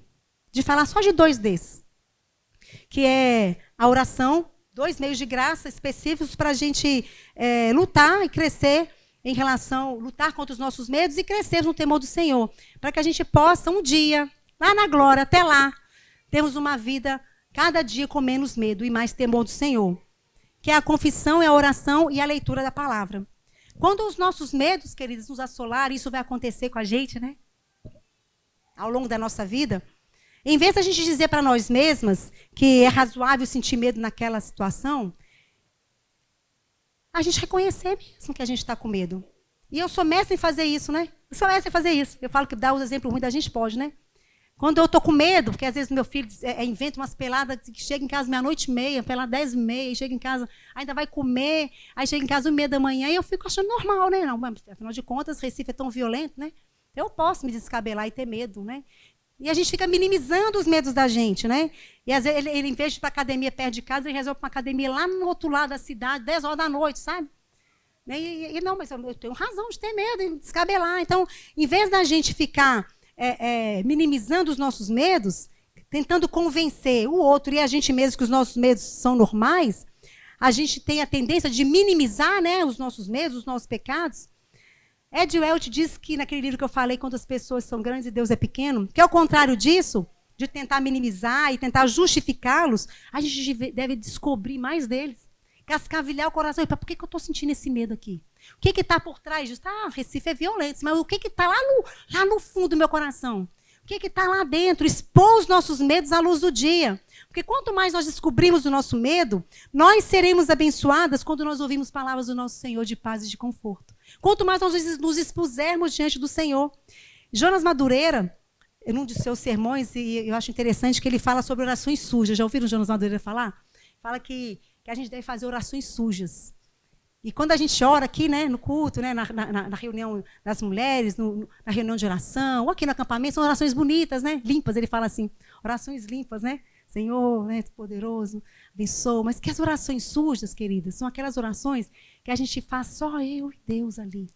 de falar só de 2 desses, que é a oração, 2 meios de graça específicos para a gente lutar e crescer em relação, lutar contra os nossos medos e crescer no temor do Senhor, para que a gente possa um dia, lá na glória, até lá, termos uma vida cada dia com menos medo e mais temor do Senhor, que é a confissão, é a oração e a leitura da palavra. Quando os nossos medos, queridos, nos assolarem, isso vai acontecer com a gente, né? Ao longo da nossa vida, em vez de a gente dizer para nós mesmas que é razoável sentir medo naquela situação, a gente reconhecer mesmo que a gente está com medo. E eu sou mestre em fazer isso, né? Eu sou mestre em fazer isso. Eu falo que dar os exemplos ruins da gente pode, né? Quando eu estou com medo, porque às vezes meu filho inventa umas peladas que chega em casa meia-noite e meia, pelada 10h30, chega em casa, ainda vai comer, aí chega em casa 1h30 da manhã, e eu fico achando normal, né? Não, afinal de contas, Recife é tão violento, né? Eu posso me descabelar e ter medo, né? E a gente fica minimizando os medos da gente, né? E às vezes ele em vez de ir para a academia perto de casa, ele resolve para uma academia lá no outro lado da cidade, 10 horas da noite, sabe? E não, mas eu tenho razão de ter medo, de descabelar. Então, em vez da gente ficar minimizando os nossos medos, tentando convencer o outro e a gente mesmo que os nossos medos são normais, a gente tem a tendência de minimizar, né, os nossos medos, os nossos pecados. Ed Welch diz que, naquele livro que eu falei, quando as pessoas são grandes e Deus é pequeno, que ao contrário disso, de tentar minimizar e tentar justificá-los, a gente deve descobrir mais deles. Cascavilhar o coração. Por que eu estou sentindo esse medo aqui? O que está por trás disso? Recife é violento, mas o que está lá no fundo do meu coração? O que está lá dentro? Expor os nossos medos à luz do dia. Porque quanto mais nós descobrimos o nosso medo, nós seremos abençoadas quando nós ouvimos palavras do nosso Senhor de paz e de conforto. Quanto mais nós nos expusermos diante do Senhor. Jonas Madureira, em um de seus sermões, e eu acho interessante que ele fala sobre orações sujas. Já ouviram Jonas Madureira falar? Fala que a gente deve fazer orações sujas. E quando a gente ora aqui, né, no culto, né, na reunião das mulheres, na reunião de oração, ou aqui no acampamento, são orações bonitas, né, limpas. Ele fala assim, orações limpas, né? Senhor, né, poderoso, abençoa. Mas que as orações sujas, queridas, são aquelas orações que a gente faz só eu e Deus ali.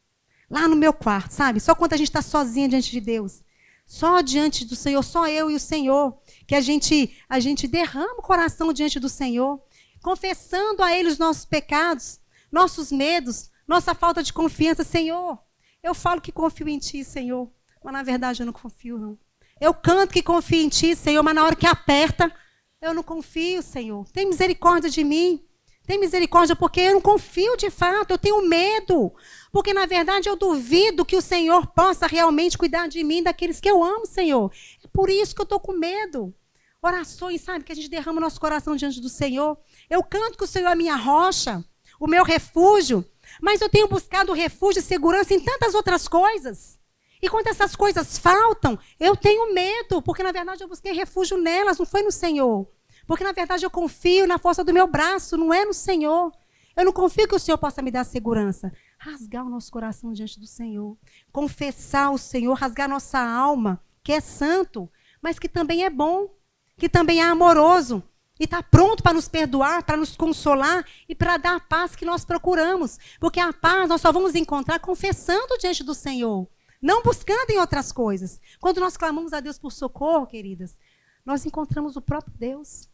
Lá no meu quarto, sabe? Só quando a gente está sozinha diante de Deus. Só diante do Senhor, só eu e o Senhor. Que a gente derrama o coração diante do Senhor, confessando a Ele os nossos pecados, nossos medos, nossa falta de confiança. Senhor, eu falo que confio em Ti, Senhor, mas na verdade eu não confio, não. Eu canto que confio em Ti, Senhor, mas na hora que aperta, eu não confio, Senhor. Tem misericórdia de mim. Tem misericórdia porque eu não confio de fato, eu tenho medo. Porque, na verdade, eu duvido que o Senhor possa realmente cuidar de mim, daqueles que eu amo, Senhor. É por isso que eu estou com medo. Orações, sabe, que a gente derrama o nosso coração diante do Senhor. Eu canto que o Senhor é a minha rocha, o meu refúgio. Mas eu tenho buscado refúgio e segurança em tantas outras coisas. E quando essas coisas faltam, eu tenho medo, porque na verdade eu busquei refúgio nelas, não foi no Senhor. Porque na verdade eu confio na força do meu braço, não é no Senhor. Eu não confio que o Senhor possa me dar segurança. Rasgar o nosso coração diante do Senhor. Confessar o Senhor, rasgar nossa alma, que é santo, mas que também é bom, que também é amoroso. E está pronto para nos perdoar, para nos consolar e para dar a paz que nós procuramos. Porque a paz nós só vamos encontrar confessando diante do Senhor. Não buscando em outras coisas. Quando nós clamamos a Deus por socorro, queridas, nós encontramos o próprio Deus.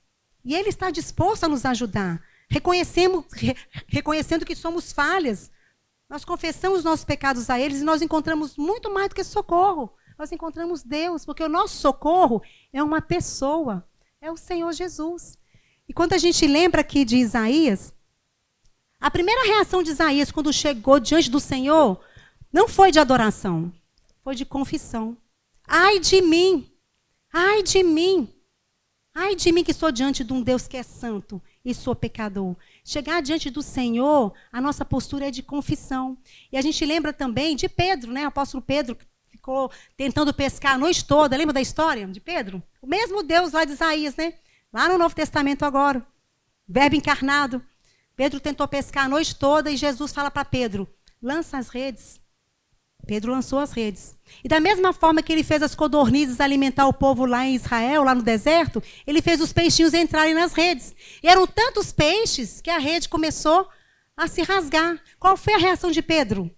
E Ele está disposto a nos ajudar. Reconhecendo que somos falhas. Nós confessamos os nossos pecados a eles e nós encontramos muito mais do que socorro. Nós encontramos Deus, porque o nosso socorro é uma pessoa, é o Senhor Jesus. E quando a gente lembra aqui de Isaías, a primeira reação de Isaías quando chegou diante do Senhor não foi de adoração, foi de confissão. Ai de mim, ai de mim, ai de mim que estou diante de um Deus que é santo e sou pecador. Chegar diante do Senhor, a nossa postura é de confissão. E a gente lembra também de Pedro, né? O apóstolo Pedro ficou tentando pescar a noite toda. Lembra da história de Pedro? O mesmo Deus lá de Isaías, né? Lá no Novo Testamento agora. Verbo encarnado. Pedro tentou pescar a noite toda e Jesus fala para Pedro, lança as redes. Pedro lançou as redes. E da mesma forma que ele fez as codornizes alimentar o povo lá em Israel, lá no deserto, ele fez os peixinhos entrarem nas redes. E eram tantos peixes que a rede começou a se rasgar. Qual foi a reação de Pedro?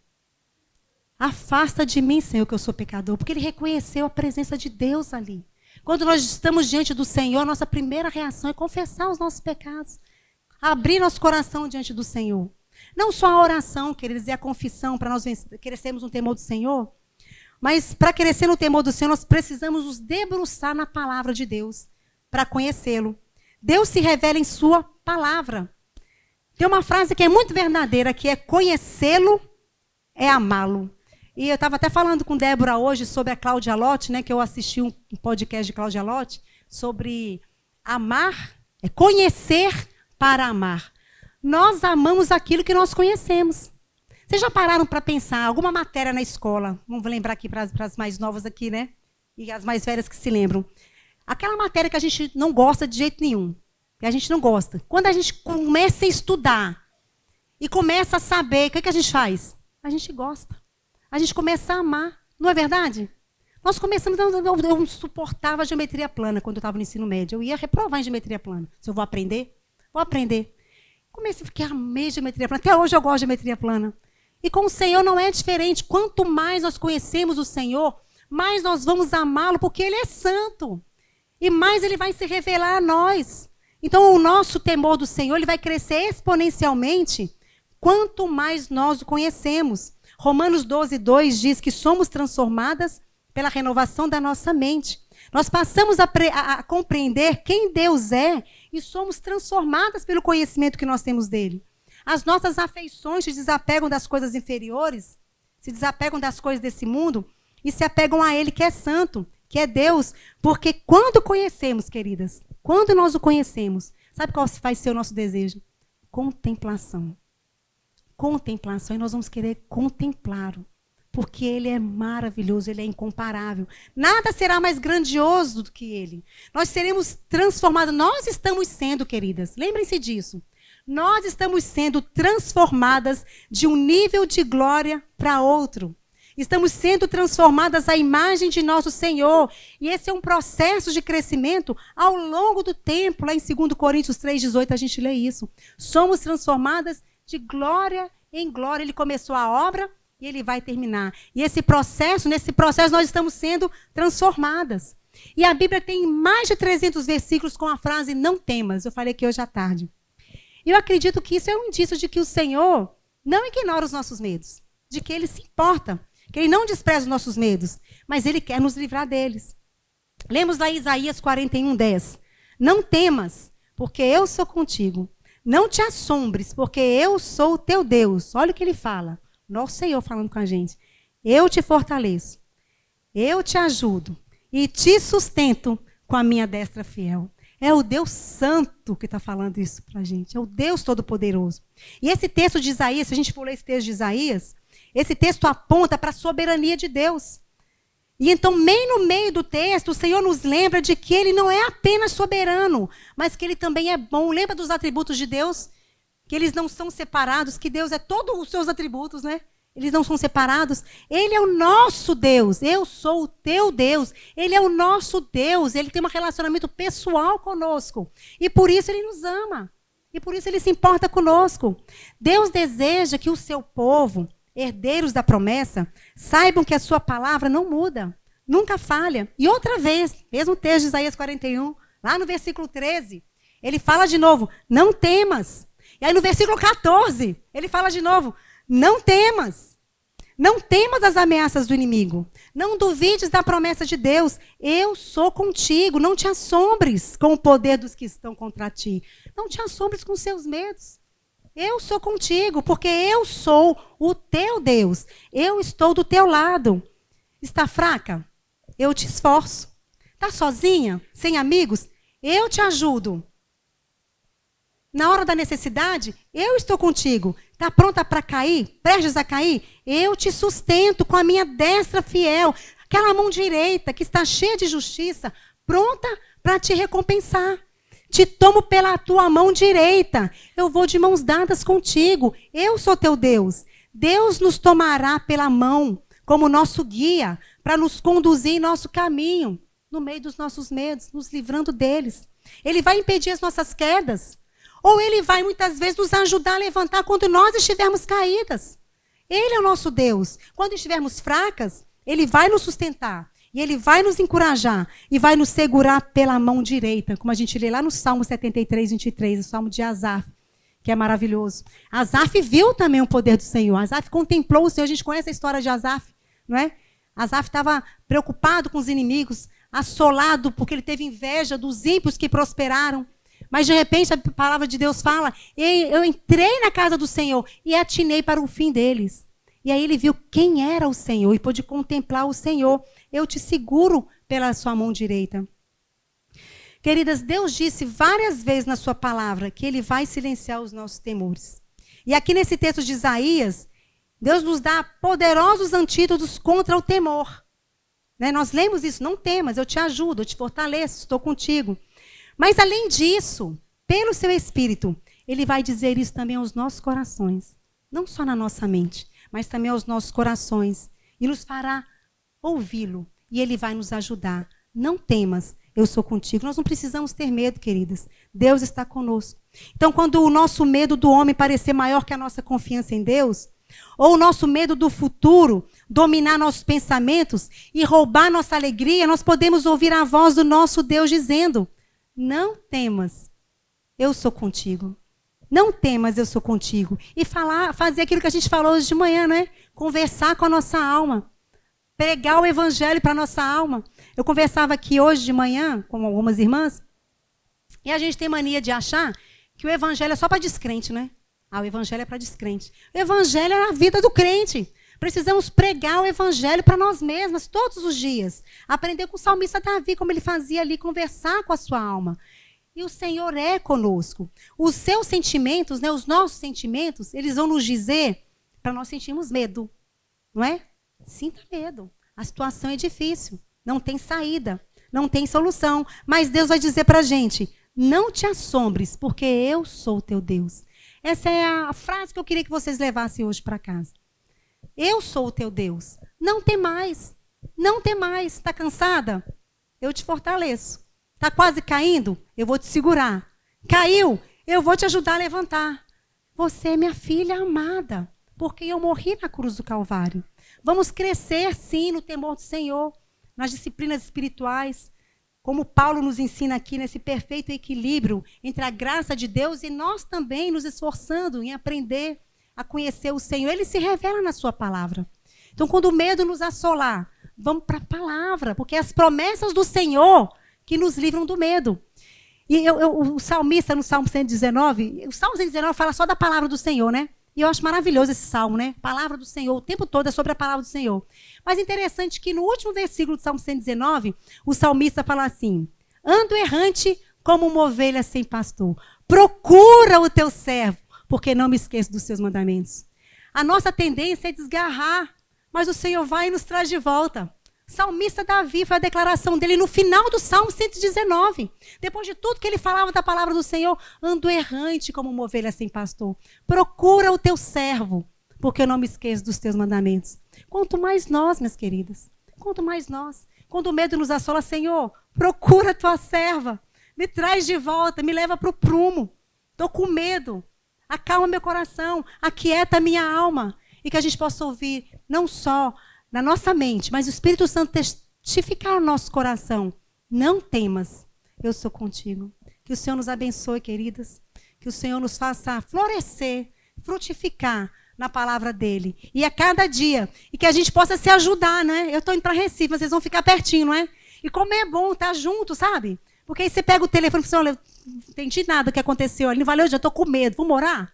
Afasta de mim, Senhor, que eu sou pecador. Porque ele reconheceu a presença de Deus ali. Quando nós estamos diante do Senhor, a nossa primeira reação é confessar os nossos pecados. Abrir nosso coração diante do Senhor. Não só a oração, queridos, e a confissão, para nós crescermos no temor do Senhor, mas para crescer no temor do Senhor, nós precisamos nos debruçar na palavra de Deus, para conhecê-lo. Deus se revela em sua palavra. Tem uma frase que é muito verdadeira, que é conhecê-lo é amá-lo. E eu estava até falando com Débora hoje sobre a Cláudia Lott, né, que eu assisti um podcast de Cláudia Lott, sobre amar, é conhecer para amar. Nós amamos aquilo que nós conhecemos. Vocês já pararam para pensar, alguma matéria na escola, vamos lembrar aqui para as mais novas aqui, né? E as mais velhas que se lembram. Aquela matéria que a gente não gosta de jeito nenhum, que a gente não gosta. Quando a gente começa a estudar e começa a saber, o que a gente faz? A gente gosta. A gente começa a amar, não é verdade? Nós começamos, eu não suportava a geometria plana quando eu estava no ensino médio. Eu ia reprovar em geometria plana. Se eu vou aprender, vou aprender. Comecei a ficar amei geometria plana. Até hoje eu gosto de geometria plana. E com o Senhor não é diferente. Quanto mais nós conhecemos o Senhor, mais nós vamos amá-lo, porque Ele é santo. E mais Ele vai se revelar a nós. Então o nosso temor do Senhor ele vai crescer exponencialmente quanto mais nós o conhecemos. Romanos 12:2 diz que somos transformadas pela renovação da nossa mente. Nós passamos a compreender quem Deus é e somos transformadas pelo conhecimento que nós temos dele. As nossas afeições se desapegam das coisas inferiores, se desapegam das coisas desse mundo e se apegam a ele que é santo, que é Deus. Porque quando conhecemos, queridas, quando nós o conhecemos, sabe qual vai ser o nosso desejo? Contemplação. Contemplação, e nós vamos querer contemplá-lo. Porque ele é maravilhoso, ele é incomparável. Nada será mais grandioso do que ele. Nós seremos transformados. Nós estamos sendo, queridas, lembrem-se disso. Nós estamos sendo transformadas de um nível de glória para outro. Estamos sendo transformadas à imagem de nosso Senhor. E esse é um processo de crescimento ao longo do tempo. Lá em 2 Coríntios 3:18 a gente lê isso. Somos transformadas de glória em glória. Ele começou a obra e ele vai terminar. E nesse processo nós estamos sendo transformadas. E a Bíblia tem mais de 300 versículos com a frase não temas. Eu falei aqui hoje à tarde. E eu acredito que isso é um indício de que o Senhor não ignora os nossos medos. De que ele se importa. Que ele não despreza os nossos medos. Mas ele quer nos livrar deles. Lemos lá em Isaías 41:10. Não temas, porque eu sou contigo. Não te assombres, porque eu sou o teu Deus. Olha o que ele fala. Nosso Senhor falando com a gente. Eu te fortaleço. Eu te ajudo. E te sustento com a minha destra fiel. É o Deus Santo que está falando isso para a gente. É o Deus Todo-Poderoso. E esse texto de Isaías, se a gente for ler esse texto de Isaías, esse texto aponta para a soberania de Deus. E então, bem no meio do texto, o Senhor nos lembra de que Ele não é apenas soberano, mas que Ele também é bom. Lembra dos atributos de Deus? Que eles não são separados, que Deus é todos os seus atributos, né? Eles não são separados. Ele é o nosso Deus. Eu sou o teu Deus. Ele é o nosso Deus. Ele tem um relacionamento pessoal conosco. E por isso Ele nos ama. E por isso Ele se importa conosco. Deus deseja que o seu povo, herdeiros da promessa, saibam que a sua palavra não muda. Nunca falha. E outra vez, mesmo texto de Isaías 41, lá no versículo 13, ele fala de novo, não temas. E aí no versículo 14, ele fala de novo, Não temas. Não temas as ameaças do inimigo. Não duvides da promessa de Deus. Eu sou contigo. Não te assombres com o poder dos que estão contra ti. Não te assombres com seus medos. Eu sou contigo, porque eu sou o teu Deus. Eu estou do teu lado. Está fraca? Eu te esforço. Está sozinha? Sem amigos? Eu te ajudo. Na hora da necessidade, eu estou contigo. Está pronta para cair? Prestes a cair? Eu te sustento com a minha destra fiel. Aquela mão direita que está cheia de justiça, pronta para te recompensar. Te tomo pela tua mão direita. Eu vou de mãos dadas contigo. Eu sou teu Deus. Deus nos tomará pela mão como nosso guia para nos conduzir em nosso caminho, no meio dos nossos medos, nos livrando deles. Ele vai impedir as nossas quedas. Ou ele vai, muitas vezes, nos ajudar a levantar quando nós estivermos caídas. Ele é o nosso Deus. Quando estivermos fracas, ele vai nos sustentar. E ele vai nos encorajar. E vai nos segurar pela mão direita. Como a gente lê lá no Salmo 73, 23, o Salmo de Asaf, que é maravilhoso. Asaf viu também o poder do Senhor. Asaf contemplou o Senhor. A gente conhece a história de Asaf, não é? Asaf estava preocupado com os inimigos, assolado porque ele teve inveja dos ímpios que prosperaram. Mas de repente a palavra de Deus fala, eu entrei na casa do Senhor e atinei para o fim deles. E aí ele viu quem era o Senhor e pôde contemplar o Senhor. Eu te seguro pela sua mão direita. Queridas, Deus disse várias vezes na sua palavra que ele vai silenciar os nossos temores. E aqui nesse texto de Isaías, Deus nos dá poderosos antídotos contra o temor. Né? Nós lemos isso, não temas, eu te ajudo, eu te fortaleço, estou contigo. Mas além disso, pelo seu Espírito, ele vai dizer isso também aos nossos corações. Não só na nossa mente, mas também aos nossos corações. E nos fará ouvi-lo. E ele vai nos ajudar. Não temas, eu sou contigo. Nós não precisamos ter medo, queridas. Deus está conosco. Então, quando o nosso medo do homem parecer maior que a nossa confiança em Deus, ou o nosso medo do futuro dominar nossos pensamentos e roubar nossa alegria, nós podemos ouvir a voz do nosso Deus dizendo: não temas, eu sou contigo. Não temas, eu sou contigo. E fazer aquilo que a gente falou hoje de manhã, né? Conversar com a nossa alma. Pregar o evangelho para a nossa alma. Eu conversava aqui hoje de manhã com algumas irmãs, e a gente tem mania de achar que o evangelho é só para descrente, né? Ah, o evangelho é para descrente. O evangelho é a vida do crente. Precisamos pregar o evangelho para nós mesmas todos os dias. Aprender com o salmista Davi, como ele fazia ali, conversar com a sua alma. E o Senhor é conosco. Os seus sentimentos, né, os nossos sentimentos, eles vão nos dizer para nós sentirmos medo. Não é? Sinta medo. A situação é difícil. Não tem saída. Não tem solução. Mas Deus vai dizer para a gente: não te assombres, porque eu sou o teu Deus. Essa é a frase que eu queria que vocês levassem hoje para casa. Eu sou o teu Deus. Não tem mais. Não tem mais. Está cansada? Eu te fortaleço. Está quase caindo? Eu vou te segurar. Caiu? Eu vou te ajudar a levantar. Você é minha filha amada, porque eu morri na cruz do Calvário. Vamos crescer, sim, no temor do Senhor, nas disciplinas espirituais, como Paulo nos ensina aqui, nesse perfeito equilíbrio entre a graça de Deus e nós também nos esforçando em aprender a conhecer o Senhor. Ele se revela na sua palavra. Então, quando o medo nos assolar, vamos para a palavra, porque é as promessas do Senhor que nos livram do medo. E o salmista, no Salmo 119, o Salmo 119 fala só da palavra do Senhor, né? E eu acho maravilhoso esse salmo, né? Palavra do Senhor, o tempo todo é sobre a palavra do Senhor. Mas interessante que no último versículo do Salmo 119, o salmista fala assim: ando errante como uma ovelha sem pastor. Procura o teu servo, porque não me esqueço dos seus mandamentos. A nossa tendência é desgarrar, mas o Senhor vai e nos traz de volta. Salmista Davi, foi a declaração dele no final do Salmo 119. Depois de tudo que ele falava da palavra do Senhor, ando errante como uma ovelha sem pastor. Procura o teu servo, porque eu não me esqueço dos teus mandamentos. Quanto mais nós, minhas queridas, quanto mais nós. Quando o medo nos assola, Senhor, procura a tua serva. Me traz de volta, me leva para o prumo. Estou com medo. Acalma meu coração, aquieta minha alma. E que a gente possa ouvir, não só na nossa mente, mas o Espírito Santo testificar no nosso coração: não temas, eu sou contigo. Que o Senhor nos abençoe, queridas. Que o Senhor nos faça florescer, frutificar na palavra dele. E a cada dia. E que a gente possa se ajudar, né? Eu estou indo para Recife, vocês vão ficar pertinho, não é? E como é bom estar junto, sabe? Porque aí você pega o telefone e fala assim, olha, não entendi nada do que aconteceu ali, não valeu, já estou com medo, vamos orar?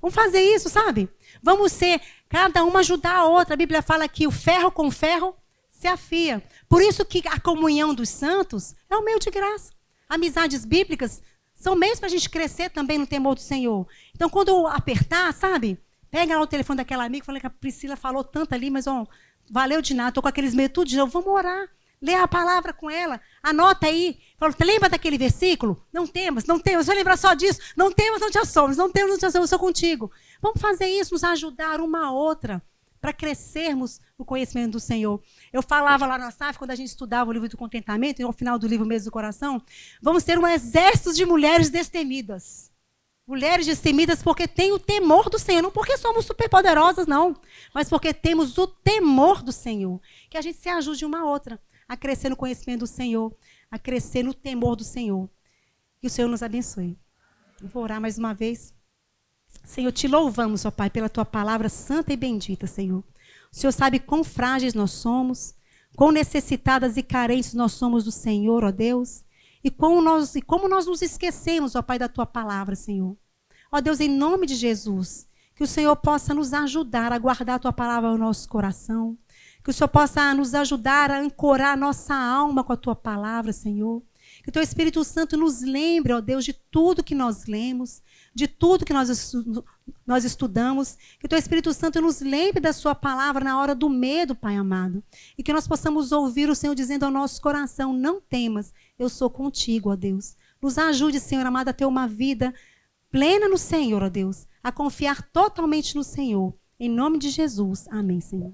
Vamos fazer isso, sabe? Vamos ser, cada uma ajudar a outra. A Bíblia fala que o ferro com ferro se afia. Por isso que a comunhão dos santos é um meio de graça. Amizades bíblicas são meios para a gente crescer também no temor do Senhor. Então, quando eu apertar, sabe? Pega lá o telefone daquela amiga, falei que a Priscila falou tanto ali, mas ó, valeu de nada, estou com aqueles meios tudo de novo, vamos orar. Lê a palavra com ela, anota aí. Fala, lembra daquele versículo? Não temos, vai lembrar só disso. Não temos, não te assomos, não temos, não te assomos, eu sou contigo. Vamos fazer isso, nos ajudar uma a outra, para crescermos no conhecimento do Senhor. Eu falava lá na SAF, quando a gente estudava o livro do contentamento, e ao final do livro Mesmo do Coração, vamos ter um exército de mulheres destemidas. Mulheres destemidas porque têm o temor do Senhor, não porque somos superpoderosas, não, mas porque temos o temor do Senhor. Que a gente se ajude uma a outra a crescer no conhecimento do Senhor, a crescer no temor do Senhor. Que o Senhor nos abençoe. Eu vou orar mais uma vez. Senhor, te louvamos, ó Pai, pela tua palavra santa e bendita, Senhor. O Senhor sabe quão frágeis nós somos, quão necessitadas e carentes nós somos do Senhor, ó Deus, e como nós nos esquecemos, ó Pai, da tua palavra, Senhor. Ó Deus, em nome de Jesus, que o Senhor possa nos ajudar a guardar a tua palavra no nosso coração, que o Senhor possa nos ajudar a ancorar a nossa alma com a tua palavra, Senhor. Que o teu Espírito Santo nos lembre, ó Deus, de tudo que nós lemos, de tudo que nós estudamos. Que o teu Espírito Santo nos lembre da sua palavra na hora do medo, Pai amado. E que nós possamos ouvir o Senhor dizendo ao nosso coração, não temas, eu sou contigo, ó Deus. Nos ajude, Senhor amado, a ter uma vida plena no Senhor, ó Deus. A confiar totalmente no Senhor. Em nome de Jesus. Amém, Senhor.